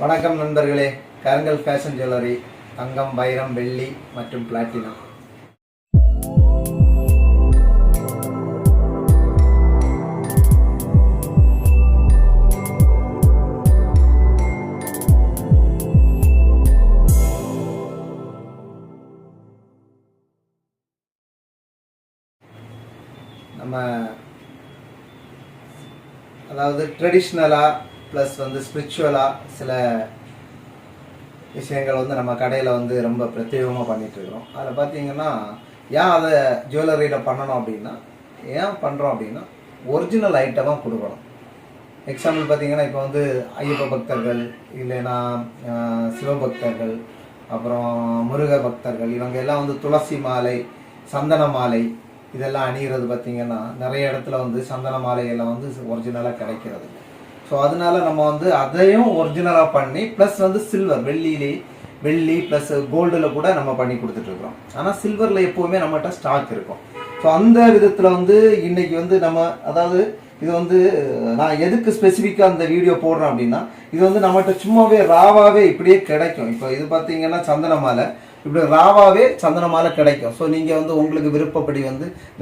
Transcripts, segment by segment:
வணக்கம் நண்பர்களே. கரங்கல் fashion jewellery தங்கம், வைரம், வெள்ளி மற்றும் பிளாட்டினம். நம்ம அதாவது ட்ரெடிஷ்னலாக ப்ளஸ் ஸ்பிரிச்சுவலாக சில விஷயங்கள் நம்ம கடையில் ரொம்ப பிரத்யேகமாக பண்ணிகிட்ருக்குறோம். அதில் பார்த்தீங்கன்னா ஏன் அதை ஜுவல்லரியில் பண்ணணும் அப்படின்னா, ஏன் பண்ணுறோம் அப்படின்னா ஒரிஜினல் ஐட்டமாக கொடுக்கணும். எக்ஸாம்பிள் பார்த்தீங்கன்னா இப்போ ஐயப்ப பக்தர்கள், இல்லைன்னா சிவபக்தர்கள், அப்புறம் முருக பக்தர்கள், இவங்க எல்லாம் துளசி மாலை, சந்தன மாலை இதெல்லாம் அணிகிறது பார்த்தீங்கன்னா நிறைய இடத்துல சந்தன மாலையெல்லாம் ஒரிஜினலாக கிடைக்கிறது. ஸோ அதனால நம்ம அதையும் ஒரிஜினலாக பண்ணி ப்ளஸ் சில்வர், வெள்ளி ப்ளஸ் கோல்டில் கூட நம்ம பண்ணி கொடுத்துட்ருக்குறோம். ஆனால் சில்வரில் எப்போவுமே நம்மகிட்ட ஸ்டாக் இருக்கும். ஸோ அந்த விதத்தில் இன்னைக்கு நம்ம அதாவது இது நான் எதுக்கு ஸ்பெசிஃபிக்காக அந்த வீடியோ போடுறேன் அப்படின்னா, இது நம்மகிட்ட சும்மாவே ராவாவே இப்படியே கிடைக்கும். இப்போ இது பார்த்தீங்கன்னா சந்தன மாலை இப்படி ராவாவே சந்தன மாலை கிடைக்கும். ஸோ நீங்கள் உங்களுக்கு விருப்பப்படி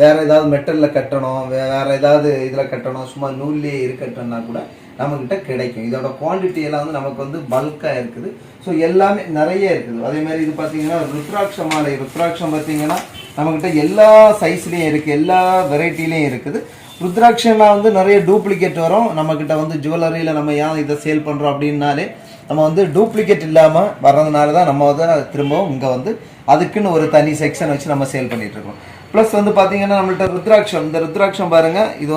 வேற ஏதாவது மெட்டலில் கட்டணும், வேற ஏதாவது இதில் கட்டணும், சும்மா நூல்லே இருக்கட்டும்னா கூட நம்மக்கிட்ட கிடைக்கும். இதோட குவான்டிட்டி எல்லாம் நமக்கு பல்காக இருக்குது. ஸோ எல்லாமே நிறைய இருக்குது. அதே மாதிரி இது பார்த்தீங்கன்னா ருத்ராட்ச மாலை. ருத்ராட்சம் பார்த்தீங்கன்னா நம்மக்கிட்ட எல்லா சைஸ்லேயும் இருக்குது, எல்லா வெரைட்டிலையும் இருக்குது. ருத்ராட்சம்லாம் நிறைய டூப்ளிகேட் வரும் நம்மக்கிட்ட. ஜுவல்லரியில் நம்ம ஏன் இதை சேல் பண்ணுறோம் அப்படின்னாலே நம்ம டூப்ளிகேட் இல்லாமல் வர்றதுனால தான் நம்ம திரும்பவும் இங்கே அதுக்குன்னு ஒரு தனி செக்ஷன் வச்சு நம்ம சேல் பண்ணிகிட்ருக்கோம். ப்ளஸ் பார்த்தீங்கன்னா நம்மள்ட்ட ருத்ராட்சம், இந்த ருத்ராட்சம் பாருங்கள், இது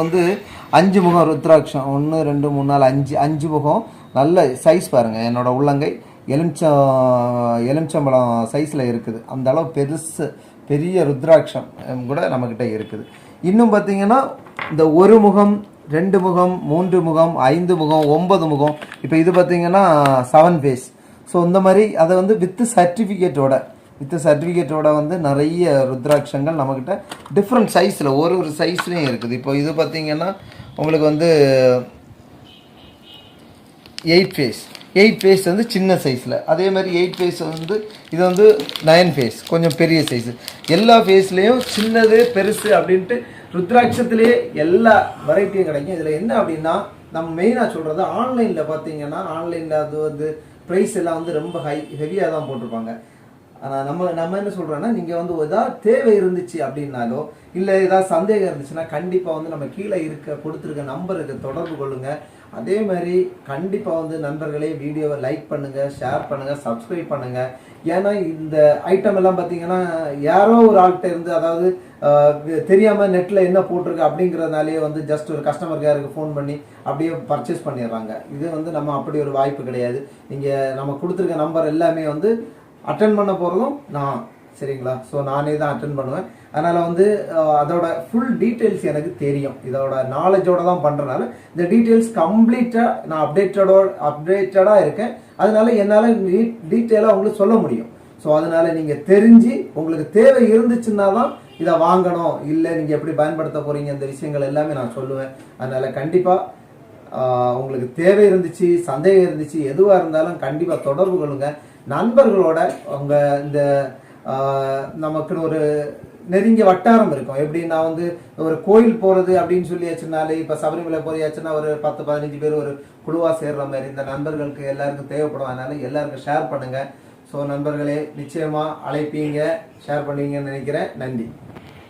5 முகம் ருத்ராட்சம். 1 2 3 4 5 முகம். நல்ல சைஸ் பாருங்கள், என்னோட உள்ளங்கை எலுமிச்சம்பழம் சைஸில் இருக்குது. அந்த அளவு பெரிய ருத்ராட்சம் கூட நம்மக்கிட்ட இருக்குது. இன்னும் பார்த்தீங்கன்னா இந்த 1 முகம், 2 முகம், 3 முகம், 5 முகம், 9 முகம். இப்போ இது பார்த்தீங்கன்னா 7 ஃபேஸ். ஸோ இந்த மாதிரி அதை வித் சர்டிஃபிகேட்டோட நிறைய ருத்ராட்சங்கள் நம்மக்கிட்ட டிஃப்ரெண்ட் சைஸில் ஒரு சைஸ்லேயும் இருக்குது. இப்போ இது பார்த்தீங்கன்னா உங்களுக்கு 8 ஃபேஸ் சின்ன சைஸில். அதே மாதிரி 8 ஃபேஸ் இது 9 ஃபேஸ் கொஞ்சம் பெரிய சைஸு. எல்லா ஃபேஸ்லேயும் சின்னது பெருசு அப்படின்ட்டு ருத்ராட்சத்திலே எல்லா வெரைட்டியும் கிடைக்கும். இதில் என்ன அப்படின்னா, நம்ம மெயினாக சொல்கிறது ஆன்லைனில் பார்த்தீங்கன்னா, ஆன்லைனில் அது ப்ரைஸ் எல்லாம் ரொம்ப ஹெவியாக தான் போட்டிருப்பாங்க. ஆனால் நம்ம என்ன சொல்கிறோன்னா, நீங்கள் ஏதாவது தேவை இருந்துச்சு அப்படின்னாலோ இல்லை ஏதாவது சந்தேகம் இருந்துச்சுன்னா கண்டிப்பாக நம்ம கீழே கொடுத்துருக்க நம்பருக்கு தொடர்பு கொள்ளுங்கள். அதே மாதிரி கண்டிப்பாக நண்பர்களே வீடியோவை லைக் பண்ணுங்கள், ஷேர் பண்ணுங்கள், சப்ஸ்கிரைப் பண்ணுங்கள். ஏன்னா இந்த ஐட்டம் எல்லாம் பார்த்தீங்கன்னா யாரோ ஒரு ஆள்கிட்ட இருந்து, அதாவது தெரியாமல் நெட்டில் என்ன போட்டிருக்கு அப்படிங்கிறதுனாலே ஜஸ்ட் ஒரு கஸ்டமர் கேருக்கு ஃபோன் பண்ணி அப்படியே பர்ச்சேஸ் பண்ணிடுறாங்க. இது நம்ம அப்படி ஒரு வாய்ப்பு கிடையாது. நீங்கள் நம்ம கொடுத்துருக்க நம்பர் எல்லாமே அட்டன் பண்ண போகிறதும் நான், சரிங்களா? ஸோ நானே தான் அட்டன் பண்ணுவேன். அதனால் அதோட ஃபுல் டீட்டெயில்ஸ் எனக்கு தெரியும். இதோட நாலேஜோடு தான் பண்ணுறதுனால இந்த டீட்டெயில்ஸ் கம்ப்ளீட்டாக நான் அப்டேட்டடாக இருக்கேன். அதனால என்னால் டீட்டெயிலாக உங்களுக்கு சொல்ல முடியும். ஸோ அதனால் நீங்கள் தெரிஞ்சு உங்களுக்கு தேவை இருந்துச்சுன்னா தான் இதை வாங்கணும், இல்லை நீங்கள் எப்படி பயன்படுத்த போகிறீங்க, இந்த விஷயங்கள் எல்லாமே நான் சொல்லுவேன். அதனால் கண்டிப்பாக உங்களுக்கு தேவை இருந்துச்சு, சந்தேகம் இருந்துச்சு, எதுவாக இருந்தாலும் கண்டிப்பாக தொடர்பு கொள்ளுங்கள். நண்பர்களோட உங்கள் இந்த நமக்குன்னு ஒரு நெருங்கிய வட்டாரம் இருக்கும். எப்படின்னா ஒரு கோயில் போகிறது அப்படின்னு சொல்லியாச்சுனாலே, இப்போ சபரிமலை போறியாச்சுன்னா ஒரு 10-15 பேர் ஒரு குழுவாக சேர்ற மாதிரி இந்த நண்பர்களுக்கு எல்லாருக்கும் தேவைப்படும். அதனால எல்லாருக்கும் ஷேர் பண்ணுங்கள். ஸோ நண்பர்களே, நிச்சயமாக அழைப்பீங்க, ஷேர் பண்ணுவீங்கன்னு நினைக்கிறேன். நன்றி.